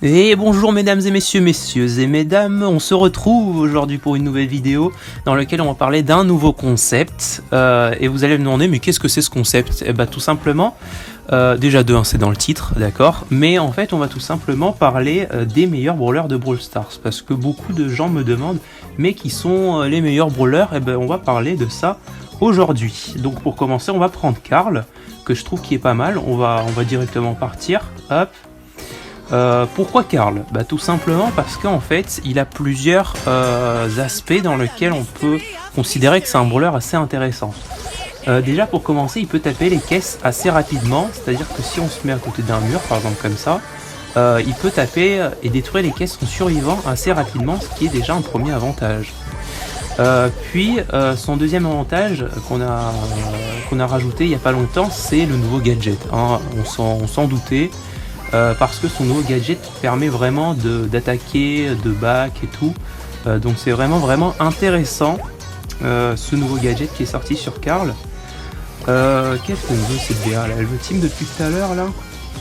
Et bonjour mesdames et messieurs, messieurs et mesdames, on se retrouve aujourd'hui pour une nouvelle vidéo dans laquelle on va parler d'un nouveau concept et vous allez me demander mais qu'est-ce que c'est ce concept? Eh bah tout simplement, déjà de 1 c'est dans le titre, d'accord, mais en fait on va tout simplement parler des meilleurs brawlers de Brawl Stars parce que beaucoup de gens me demandent mais qui sont les meilleurs brawlers, et ben on va parler de ça aujourd'hui. Donc pour commencer on va prendre Karl, que je trouve qui est pas mal, on va directement partir, hop. Pourquoi Karl? Bah tout simplement parce qu'en fait il a plusieurs aspects dans lesquels on peut considérer que c'est un brawler assez intéressant. Déjà pour commencer il peut taper les caisses assez rapidement, c'est à dire que si on se met à côté d'un mur par exemple comme ça, il peut taper et détruire les caisses en survivant assez rapidement, ce qui est déjà un premier avantage. Puis son deuxième avantage qu'on a rajouté il n'y a pas longtemps, c'est le nouveau gadget, hein. On s'en doutait. Parce que son nouveau gadget permet vraiment d'attaquer, de back et tout. Donc c'est vraiment intéressant ce nouveau gadget qui est sorti sur Karl. Qu'est-ce que veut cette BA là? Elle veut team depuis tout à l'heure là.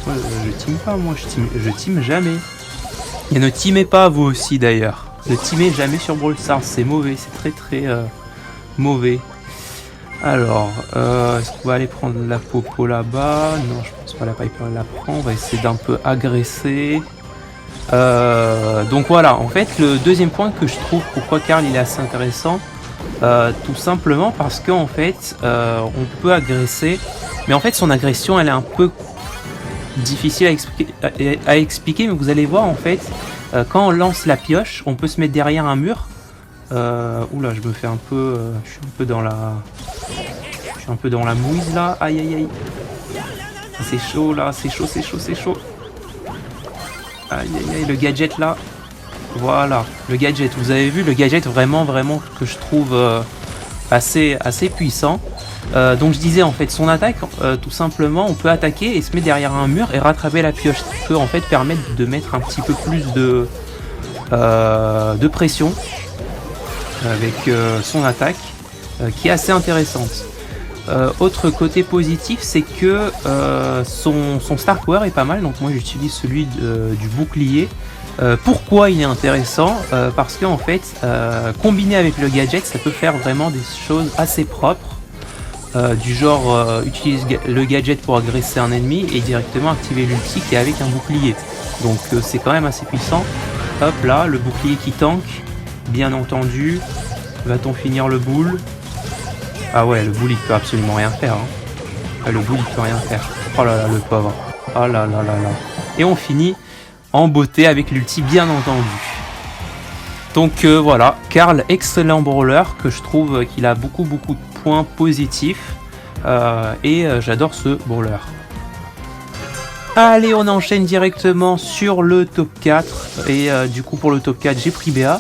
Je team pas moi, je team jamais. Et ne teamez pas vous aussi d'ailleurs. Ne teamez jamais sur Brawl Stars, c'est mauvais, c'est très mauvais. Alors, est-ce qu'on va aller prendre la Popo là-bas? Non, je pense pas, la Piper la prend. On va essayer d'un peu agresser. Donc voilà, en fait, le deuxième point que je trouve pourquoi Karl il est assez intéressant, tout simplement parce qu'en fait, on peut agresser, mais en fait, son agression, elle est un peu difficile à expliquer, mais vous allez voir, en fait, quand on lance la pioche, on peut se mettre derrière un mur. Oula, je me fais un peu, je suis un peu dans la mouise là, aïe aïe aïe. C'est chaud là, c'est chaud. Aïe aïe aïe, le gadget là. Voilà, le gadget, vous avez vu le gadget vraiment que je trouve assez puissant. Donc je disais en fait son attaque, tout simplement on peut attaquer et se mettre derrière un mur et rattraper la pioche, ce qui peut en fait permettre de mettre un petit peu plus de pression avec son attaque qui est assez intéressante. Autre côté positif, c'est que son Star Power est pas mal, donc moi j'utilise celui du bouclier. Pourquoi il est intéressant? Parce qu'en fait, combiné avec le gadget, ça peut faire vraiment des choses assez propres, du genre utilise le gadget pour agresser un ennemi et directement activer l'ulti qui est avec un bouclier. Donc c'est quand même assez puissant. Hop là, le bouclier qui tank, bien entendu. Va-t-on finir le boule? Ah ouais, le boule il peut absolument rien faire, hein. Le boule il peut rien faire. Oh là là, le pauvre. Oh là là là là. Et on finit en beauté avec l'ulti bien entendu. Donc voilà, Karl, excellent brawler que je trouve qu'il a beaucoup de points positifs. Et j'adore ce brawler. Allez, on enchaîne directement sur le top 4. Et du coup pour le top 4 j'ai pris BA.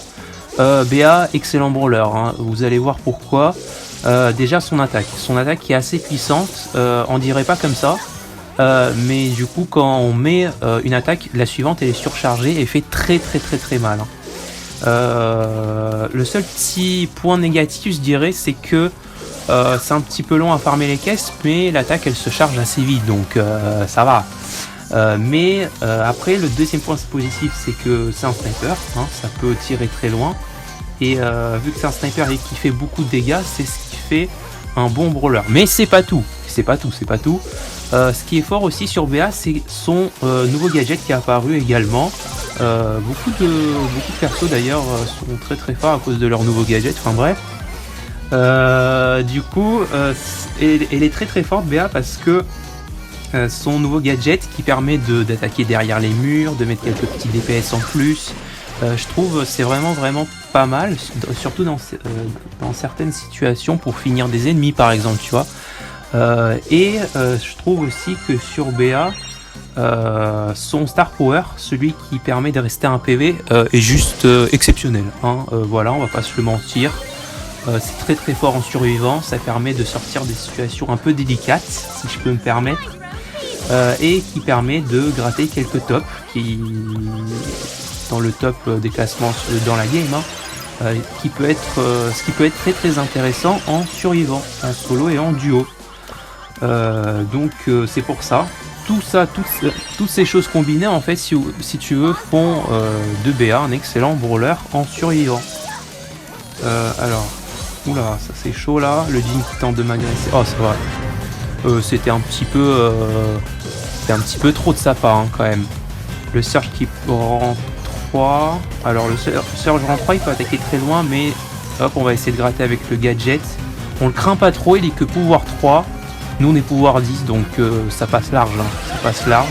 BA, excellent brawler, hein. Vous allez voir pourquoi. Déjà son attaque qui est assez puissante, on dirait pas comme ça, mais du coup quand on met une attaque, la suivante elle est surchargée et fait très mal, hein. Le seul petit point négatif je dirais c'est que c'est un petit peu long à farmer les caisses, mais l'attaque elle se charge assez vite, donc ça va. Mais après le deuxième point positif c'est que c'est un sniper, hein, ça peut tirer très loin. Et vu que c'est un sniper et qui fait beaucoup de dégâts, c'est ce qui fait un bon brawler. Mais c'est pas tout. Ce qui est fort aussi sur BA, c'est son nouveau gadget qui est apparu également. Beaucoup de persos d'ailleurs sont très forts à cause de leur nouveau gadget. Enfin bref. Du coup, elle est très forte BA parce que son nouveau gadget qui permet d'attaquer derrière les murs, de mettre quelques petits DPS en plus. Je trouve c'est vraiment pas mal, surtout dans certaines situations pour finir des ennemis par exemple, tu vois. Je trouve aussi que sur BA, son Star Power, celui qui permet de rester un PV, est juste exceptionnel, hein. Voilà, on va pas se le mentir. C'est très fort en survivant, ça permet de sortir des situations un peu délicates, si je peux me permettre. Et qui permet de gratter quelques tops dans le top des classements dans la game, hein, ce qui peut être très intéressant en survivant, en solo et en duo. Donc c'est pour ça. toutes ces choses combinées, en fait, si tu veux, font de BA un excellent brawler en survivant. Alors, oula, ça c'est chaud là, le Jin qui tente de m'agresser. Oh, c'est vrai. C'était un petit peu trop de sa part, hein, quand même. Le Surge qui rend 3. Alors, le Surge rend 3, il peut attaquer très loin, mais hop, on va essayer de gratter avec le gadget. On le craint pas trop, il est que pouvoir 3. Nous on est pouvoir 10, donc ça passe large, hein. Ça passe large.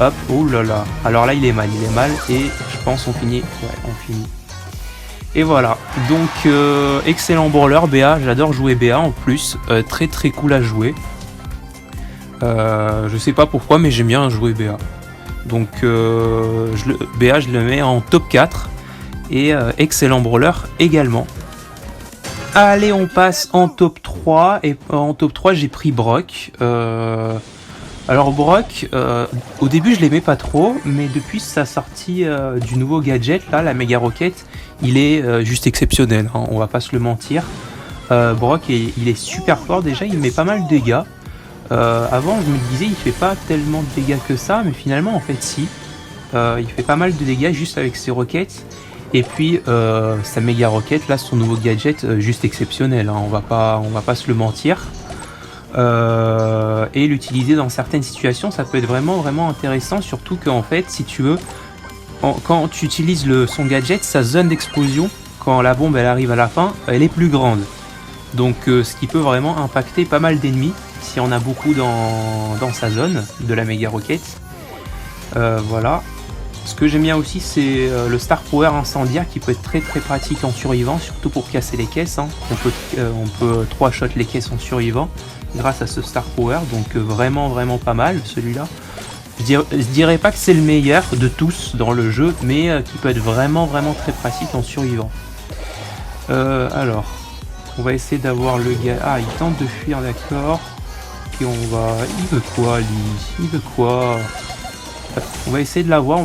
Hop, oh là là. Alors là il est mal, et je pense on finit. Ouais, on finit. Et voilà, donc excellent brawler, BA, j'adore jouer BA en plus, très très cool à jouer. Je sais pas pourquoi, mais j'aime bien jouer BA. Donc BA je le mets en top 4, et excellent brawler également. Allez, on passe en top 3, et en top 3 j'ai pris Brock. Alors Brock, au début je l'aimais pas trop, mais depuis sa sortie du nouveau gadget, là, la méga roquette, il est juste exceptionnel, hein, on va pas se le mentir. Brock, il est super fort déjà, il met pas mal de dégâts. Avant je me disais il fait pas tellement de dégâts que ça, mais finalement en fait si. Il fait pas mal de dégâts juste avec ses roquettes. Et puis sa méga roquette, là son nouveau gadget juste exceptionnel, hein, on va pas se le mentir. Et l'utiliser dans certaines situations, ça peut être vraiment intéressant, surtout qu'en fait si tu veux, quand tu utilises son gadget, sa zone d'explosion, quand la bombe elle arrive à la fin, elle est plus grande. Donc ce qui peut vraiment impacter pas mal d'ennemis, si on a beaucoup dans sa zone de la méga roquette. Voilà. Ce que j'aime bien aussi, c'est le Star Power incendiaire qui peut être très pratique en survivant, surtout pour casser les caisses, hein. On peut 3-shot les caisses en survivant grâce à ce Star Power, donc vraiment pas mal celui-là. Je dirais pas que c'est le meilleur de tous dans le jeu, mais qui peut être vraiment très pratique en survivant. Alors, on va essayer d'avoir le gars. Ah, il tente de fuir, d'accord. Ok, on va. Il veut quoi lui? Il veut quoi? On va essayer de l'avoir,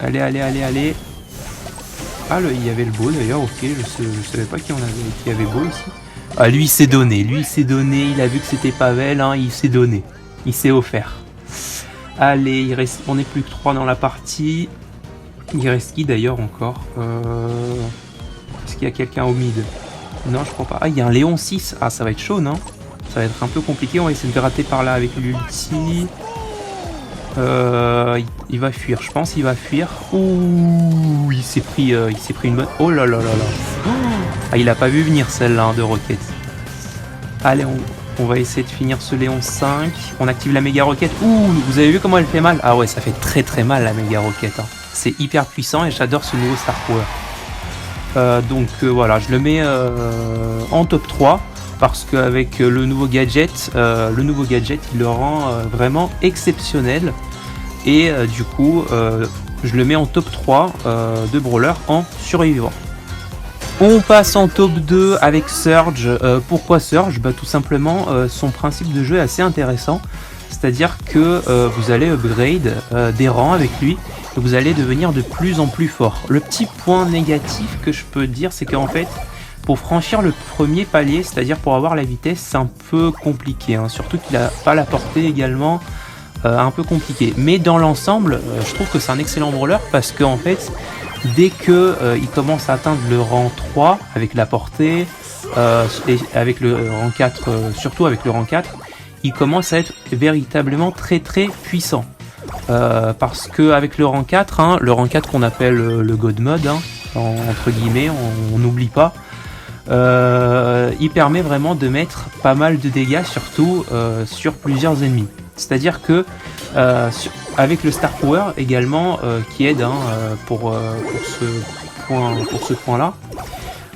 Allez. Ah, il y avait le beau d'ailleurs, ok, je savais pas qu'il y avait beau ici. Ah, lui il s'est donné, il a vu que c'était Pavel, hein, il s'est donné. Il s'est offert. Allez, on est plus que 3 dans la partie. Il reste qui d'ailleurs encore? Est-ce qu'il y a quelqu'un au mid? Non, je crois pas. Ah, il y a un Léon 6. Ah, ça va être chaud, non? Ça va être un peu compliqué, on va essayer de gratter par là avec l'ulti. Il va fuir, je pense, il va fuir. Ouh, il s'est pris une bonne. Oh là là. Ah, il a pas vu venir celle-là, hein, de roquette. Allez, on va essayer de finir ce Léon 5. On active la méga roquette. Ouh, vous avez vu comment elle fait mal? Ah ouais, ça fait très mal la méga roquette, hein. C'est hyper puissant et j'adore ce nouveau Star Power. Donc voilà, je le mets en top 3. Parce qu'avec le nouveau gadget, il le rend vraiment exceptionnel. Et du coup, je le mets en top 3 de brawler en survivant. On passe en top 2 avec Surge. Pourquoi Surge? Tout simplement, son principe de jeu est assez intéressant. C'est-à-dire que vous allez upgrade des rangs avec lui. Et vous allez devenir de plus en plus fort. Le petit point négatif que je peux dire, c'est qu'en fait, pour franchir le premier palier, c'est-à-dire pour avoir la vitesse, c'est un peu compliqué, hein. Surtout qu'il n'a pas la portée également, un peu compliqué. Mais dans l'ensemble, je trouve que c'est un excellent brawler parce qu'en fait, dès que il commence à atteindre le rang 3 avec la portée, et avec le rang 4, surtout avec le rang 4, il commence à être véritablement très puissant. Parce qu'avec le rang 4, hein, le rang 4 qu'on appelle le God Mode, hein, entre guillemets, on n'oublie pas, il permet vraiment de mettre pas mal de dégâts, surtout sur plusieurs ennemis. C'est-à-dire que avec le Star Power également qui aide, hein, pour ce point-là,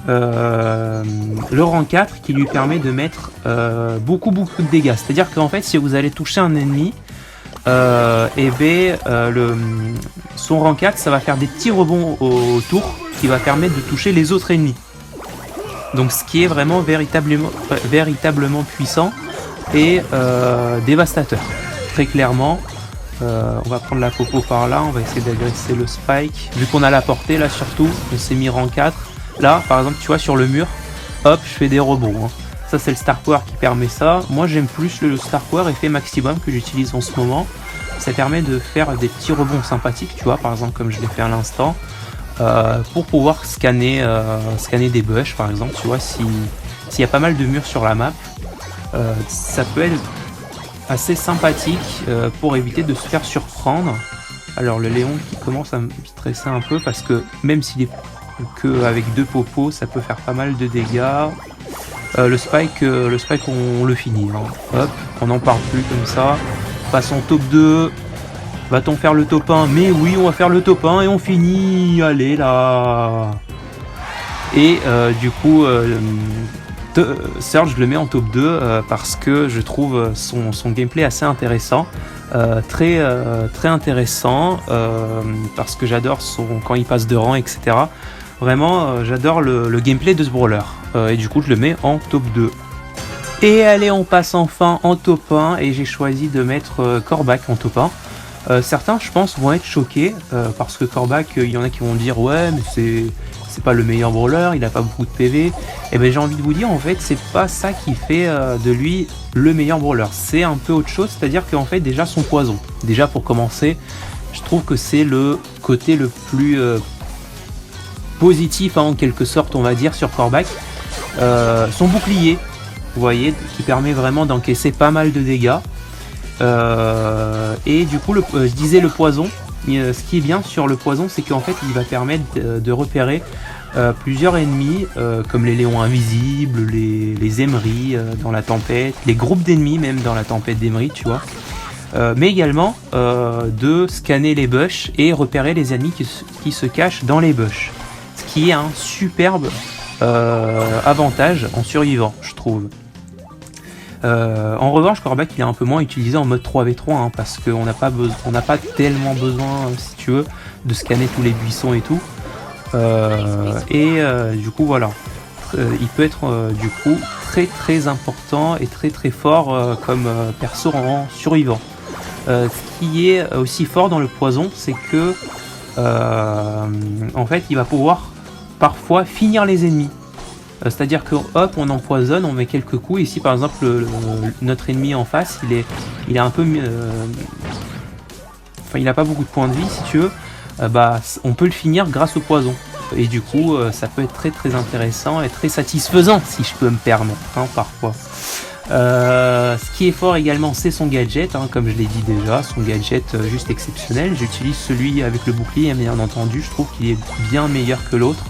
le rang 4 qui lui permet de mettre beaucoup de dégâts. C'est-à-dire qu'en fait, si vous allez toucher un ennemi, son rang 4, ça va faire des petits rebonds autour qui va permettre de toucher les autres ennemis. Donc ce qui est vraiment véritablement puissant et dévastateur. Très clairement, on va prendre la popo par là, on va essayer d'agresser le Spike. Vu qu'on a la portée là surtout, on s'est mis rang 4. Là par exemple tu vois sur le mur, hop je fais des rebonds, hein. Ça c'est le Star Power qui permet ça. Moi j'aime plus le Star Power effet maximum que j'utilise en ce moment. Ça permet de faire des petits rebonds sympathiques, tu vois, par exemple comme je l'ai fait à l'instant, pour pouvoir scanner des bush par exemple, tu vois, s'il y a pas mal de murs sur la map, ça peut être assez sympathique pour éviter de se faire surprendre. Alors le Léon qui commence à me stresser un peu parce que même s'il est que avec 2 popos, ça peut faire pas mal de dégâts. Le Spike on le finit, hein. Hop, on n'en parle plus comme ça. Passons top 2. Va-t-on faire le top 1? Mais oui, on va faire le top 1 et on finit. Allez là. Et du coup, Surge, je le mets en top 2 parce que je trouve son gameplay assez intéressant. Très intéressant parce que j'adore quand il passe de rang, etc. Vraiment, j'adore le gameplay de ce brawler. Et du coup, je le mets en top 2. Et allez, on passe enfin en top 1 et j'ai choisi de mettre Corbac en top 1. Certains, je pense, vont être choqués parce que Corbac, il y en a qui vont dire ouais, mais c'est pas le meilleur brawler, il a pas beaucoup de PV. Et ben j'ai envie de vous dire, en fait, c'est pas ça qui fait de lui le meilleur brawler. C'est un peu autre chose, c'est-à-dire qu'en fait, déjà son poison. Déjà pour commencer, je trouve que c'est le côté le plus positif, hein, en quelque sorte, on va dire, sur Corbac. Son bouclier, vous voyez, qui permet vraiment d'encaisser pas mal de dégâts. Et du coup, je disais le poison. Ce qui est bien sur le poison, c'est qu'en fait, il va permettre de repérer plusieurs ennemis, comme les Léons invisibles, les Emery dans la tempête, les groupes d'ennemis même dans la tempête d'Emery, tu vois. Mais également de scanner les bush et repérer les ennemis qui se cachent dans les bush. Ce qui est un superbe avantage en survivant, je trouve. En revanche, Corbac il est un peu moins utilisé en mode 3v3 hein, parce qu'on n'a pas tellement besoin, si tu veux, de scanner tous les buissons et tout. Du coup voilà, il peut être du coup très important et très fort comme perso en survivant. Ce qui est aussi fort dans le poison, c'est que en fait il va pouvoir parfois finir les ennemis. C'est-à-dire que hop, on empoisonne, on met quelques coups. Ici par exemple notre ennemi en face, il est un peu enfin il a pas beaucoup de points de vie si tu veux. On peut le finir grâce au poison. Et du coup ça peut être très intéressant et très satisfaisant si je peux me permettre hein, parfois. Ce qui est fort également, c'est son gadget, hein, comme je l'ai dit déjà, son gadget juste exceptionnel. J'utilise celui avec le bouclier, bien entendu, je trouve qu'il est bien meilleur que l'autre,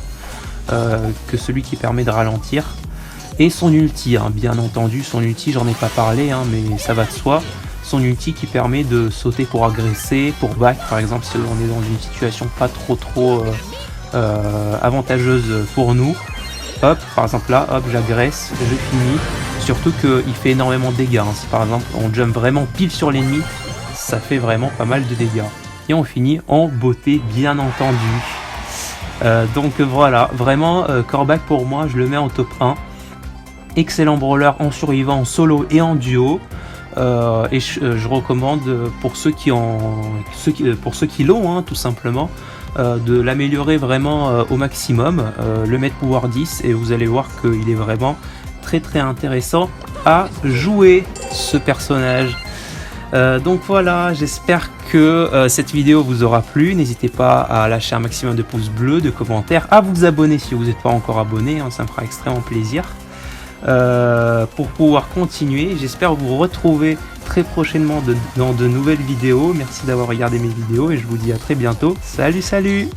que celui qui permet de ralentir. Et son ulti, hein, bien entendu, son ulti, j'en ai pas parlé, hein, mais ça va de soi. Son ulti qui permet de sauter pour agresser, pour back, par exemple, si on est dans une situation pas trop avantageuse pour nous. Hop, par exemple là, hop, j'agresse, je finis. Surtout qu'il fait énormément de dégâts. Hein. Si par exemple on jump vraiment pile sur l'ennemi, ça fait vraiment pas mal de dégâts. Et on finit en beauté, bien entendu. Donc voilà, vraiment Corbac pour moi, je le mets en top 1. Excellent brawler en survivant, en solo et en duo. Et je recommande pour ceux qui l'ont, hein, tout simplement, de l'améliorer vraiment au maximum, le mettre pouvoir 10 et vous allez voir qu'il est vraiment très intéressant à jouer ce personnage. Donc voilà, j'espère que cette vidéo vous aura plu. N'hésitez pas à lâcher un maximum de pouces bleus, de commentaires, à vous abonner si vous n'êtes pas encore abonné, hein, ça me fera extrêmement plaisir pour pouvoir continuer. J'espère vous retrouver très prochainement dans de nouvelles vidéos. Merci d'avoir regardé mes vidéos et je vous dis à très bientôt. Salut!